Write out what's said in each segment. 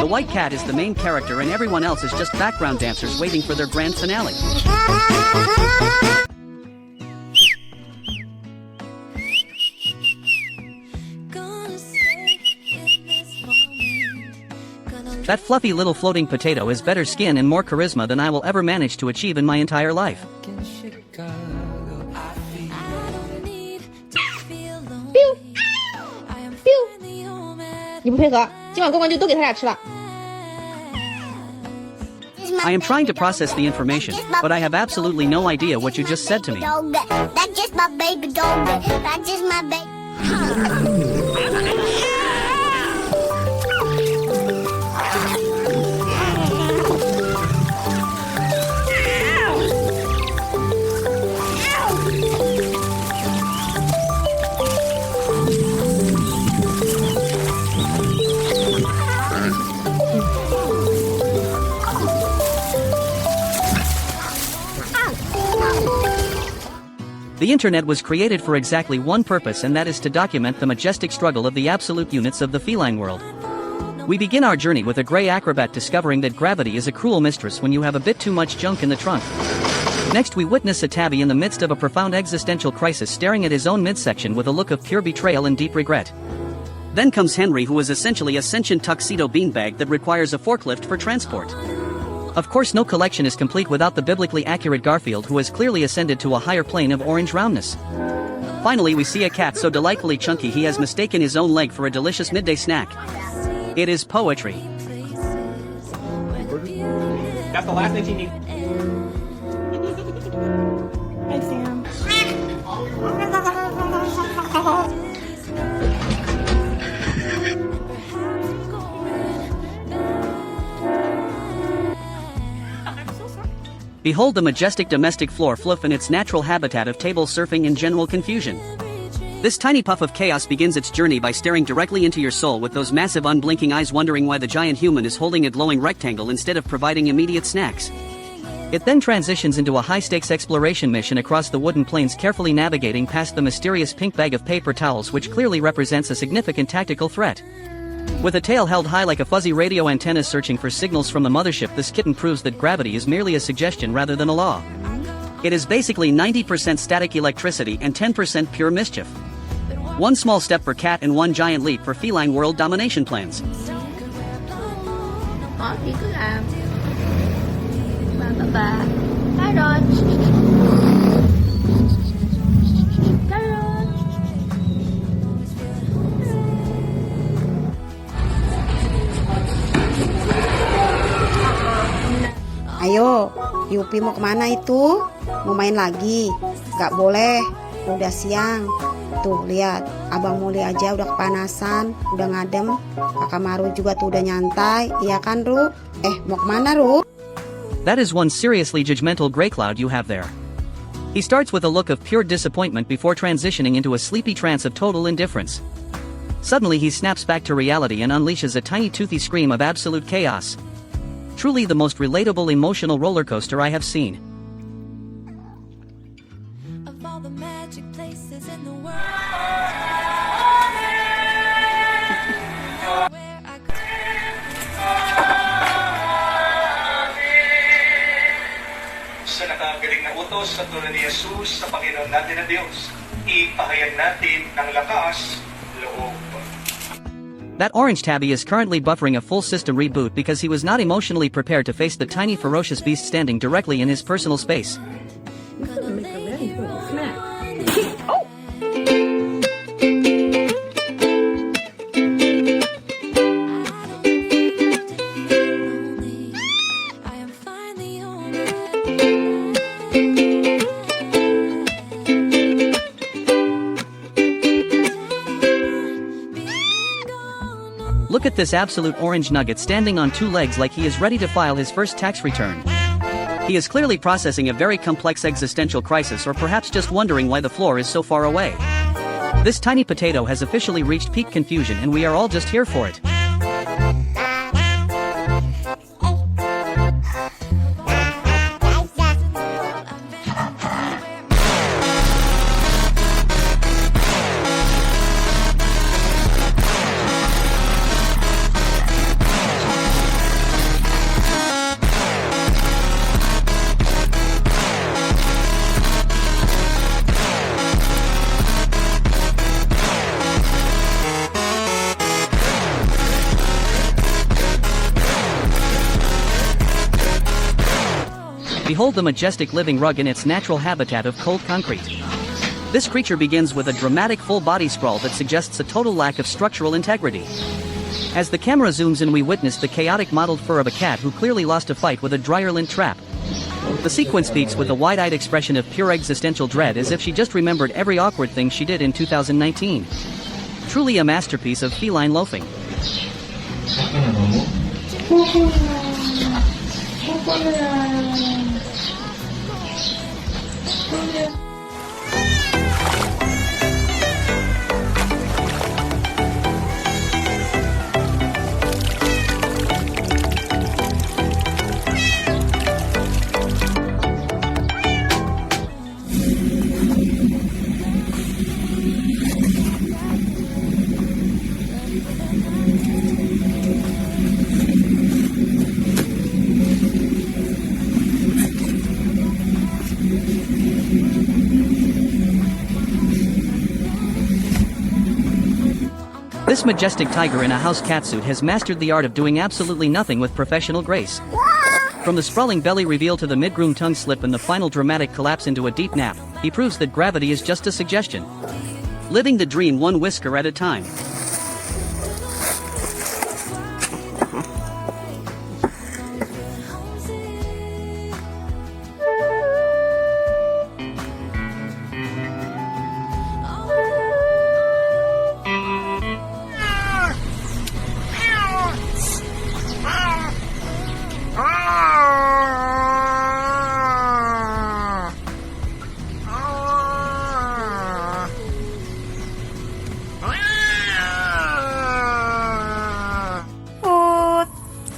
The white cat is the main character and everyone else is just background dancers waiting for their grand finale. That fluffy little floating potato has better skin and more charisma than I will ever manage to achieve in my entire life. biu，你不配合，今晚关关就都给他俩吃了。I am trying to process the information, but I have absolutely no idea what you just said to me. That's just my baby dog. That's just my baby. The internet was created for exactly one purpose, and that is to document the majestic struggle of the absolute units of the feline world. We begin our journey with a gray acrobat discovering that gravity is a cruel mistress when you have a bit too much junk in the trunk. Next we witness a tabby in the midst of a profound existential crisis staring at his own midsection with a look of pure betrayal and deep regret. Then comes Henry, who is essentially a sentient tuxedo beanbag that requires a forklift for transport. Of course, no collection is complete without the biblically accurate Garfield, who has clearly ascended to a higher plane of orange roundness. Finally, we see a cat so delightfully chunky he has mistaken his own leg for a delicious midday snack. It is poetry. That's the last thing you need. Hi, Sam. Behold the majestic domestic floor fluff in its natural habitat of table surfing and general confusion. This tiny puff of chaos begins its journey by staring directly into your soul with those massive unblinking eyes, wondering why the giant human is holding a glowing rectangle instead of providing immediate snacks. It then transitions into a high-stakes exploration mission across the wooden plains, carefully navigating past the mysterious pink bag of paper towels, which clearly represents a significant tactical threat. With a tail held high like a fuzzy radio antenna searching for signals from the mothership, this kitten proves that gravity is merely a suggestion rather than a law. It is basically 90% static electricity and 10% pure mischief. One small step for cat and one giant leap for feline world domination plans. Thì cứ làm. Bà. Cái rồi. Ayo, Yupi mau kemana itu? Mau main lagi? Gak boleh, udah siang. Tuh lihat, Abang Muli aja udah kepanasan, udah ngadem. Kakak Maru juga tuh udah nyantai, iya kan Ru? Mau kemana Ru? That is one seriously judgmental gray cloud you have there. He starts with a look of pure disappointment before transitioning into a sleepy trance of total indifference. Suddenly he snaps back to reality and unleashes a tiny toothy scream of absolute chaos. Truly the most relatable emotional roller coaster I have seen. Of all the magic places in the world, where I could Sa nakagaling na utos sa tulad ni Jesus sa Panginoon natin na Diyos, ipahayag natin ng lakas, loob. That orange tabby is currently buffering a full system reboot because he was not emotionally prepared to face the tiny ferocious beast standing directly in his personal space. Look at this absolute orange nugget standing on two legs like he is ready to file his first tax return. He is clearly processing a very complex existential crisis, or perhaps just wondering why the floor is so far away. This tiny potato has officially reached peak confusion and we are all just here for it. Behold the majestic living rug in its natural habitat of cold concrete. This creature begins with a dramatic full-body sprawl that suggests a total lack of structural integrity. As the camera zooms in, we witness the chaotic mottled fur of a cat who clearly lost a fight with a dryer lint trap. The sequence speaks with a wide-eyed expression of pure existential dread, as if she just remembered every awkward thing she did in 2019. Truly a masterpiece of feline loafing. This majestic tiger in a house catsuit has mastered the art of doing absolutely nothing with professional grace. From the sprawling belly reveal to the mid-groom tongue slip and the final dramatic collapse into a deep nap, he proves that gravity is just a suggestion. Living the dream one whisker at a time.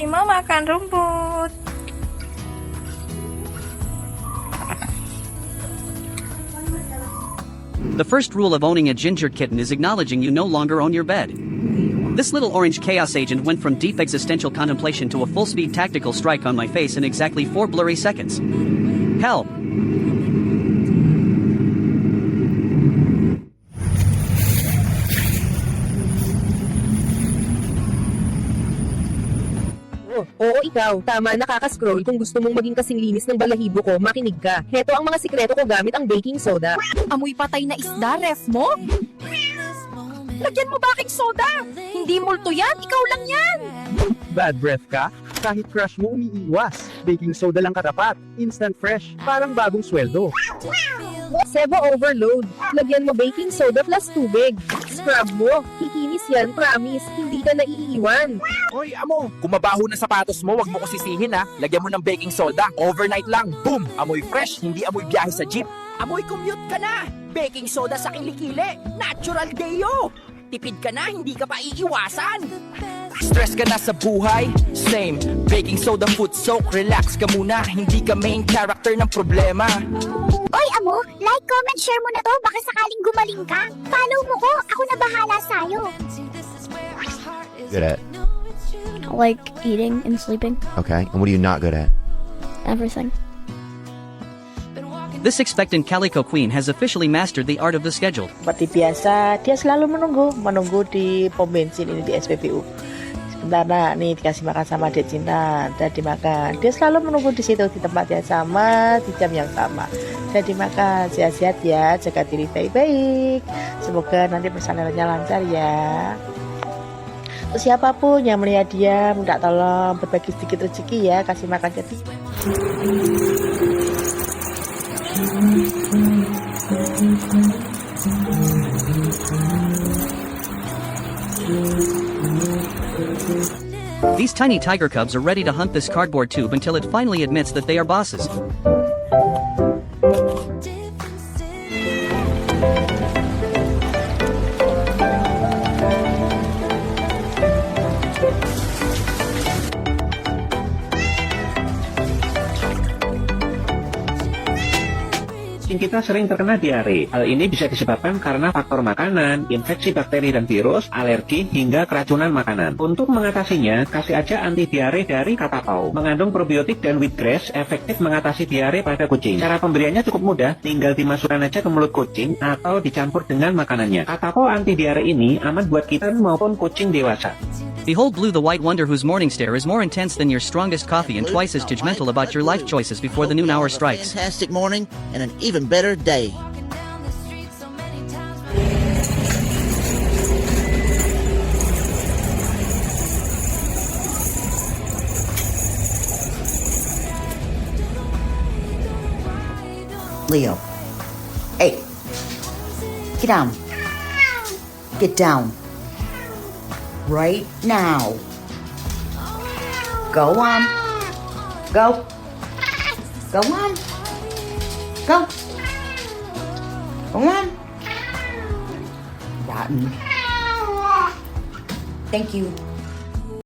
Ima makan rumput. The first rule of owning a ginger kitten is acknowledging you no longer own your bed. This little orange chaos agent went from deep existential contemplation to a full-speed tactical strike on my face in exactly 4 blurry seconds. Help! Oo, ikaw. Tama, nakaka-scroll. Kung gusto mong maging kasing linis ng balahibo ko, makinig ka. Heto ang mga sikreto ko gamit ang baking soda. Amoy patay na isda, ref mo? Lagyan mo baking soda! Hindi multo yan, ikaw lang yan! Bad breath ka? Kahit crush mo umiiwas. Baking soda lang katapat. Instant fresh. Parang bagong sweldo. Sebo overload. Lagyan mo baking soda plus tubig. Scrub mo. Kikinis yan, promise. Hindi ka naiiwan. Hoy, amo, kung mabaho na sapatos mo, wag mo ko sisihin ha. Lagyan mo ng baking soda. Overnight lang. Boom! Amoy fresh, hindi amoy biyahe sa jeep. Amoy commute ka na. Baking soda sa kilikili. Natural dayo. Tipid ka na, hindi ka pa iiwasan. Stress ka na sa buhay? Same. Baking soda foot soak. Relax ka muna. Hindi ka main character ng problema. Oy, amo, like, comment, share mo na to. Baka sakaling gumaling ka. Follow mo ko. Ako na bahala sa'yo. Good at? Like eating and sleeping. Okay. And what are you not good at? Everything. This expectant calico queen has officially mastered the art of the scheduled. Seperti biasa, dia selalu menunggu di pom bensin ini di SPBU. Sebentar nak, nih dikasih makan sama adik cinta, dan dimakan. Dia selalu menunggu di situ, di tempat yang sama, di jam yang sama. Dan dimakan, sehat-sehat ya, jaga diri baik-baik. Semoga nanti persalinannya lancar ya. Untuk siapapun yang melihat dia, minta tolong berbagi sedikit rezeki ya, kasih makan jadi. These tiny tiger cubs are ready to hunt this cardboard tube until it finally admits that they are bosses. Kita sering terkena diare. Hal ini bisa disebabkan karena faktor makanan, infeksi bakteri dan virus, alergi, hingga keracunan makanan. Untuk mengatasinya, kasih aja anti diare dari Katapau. Mengandung probiotik dan wheatgrass, efektif mengatasi diare pada kucing. Cara pemberiannya cukup mudah, tinggal dimasukkan aja ke mulut kucing atau dicampur dengan makanannya. Katapau anti diare ini aman buat kita maupun kucing dewasa. Behold Blue the white wonder whose morning stare is more intense than your strongest coffee and twice as judgmental about your life choices before the noon hour strikes. Fantastic morning and an even better day. Leo. Hey. Get down. Get down. Right now. Go on. Go. Go on. Go. Go on. Rotten. Thank you.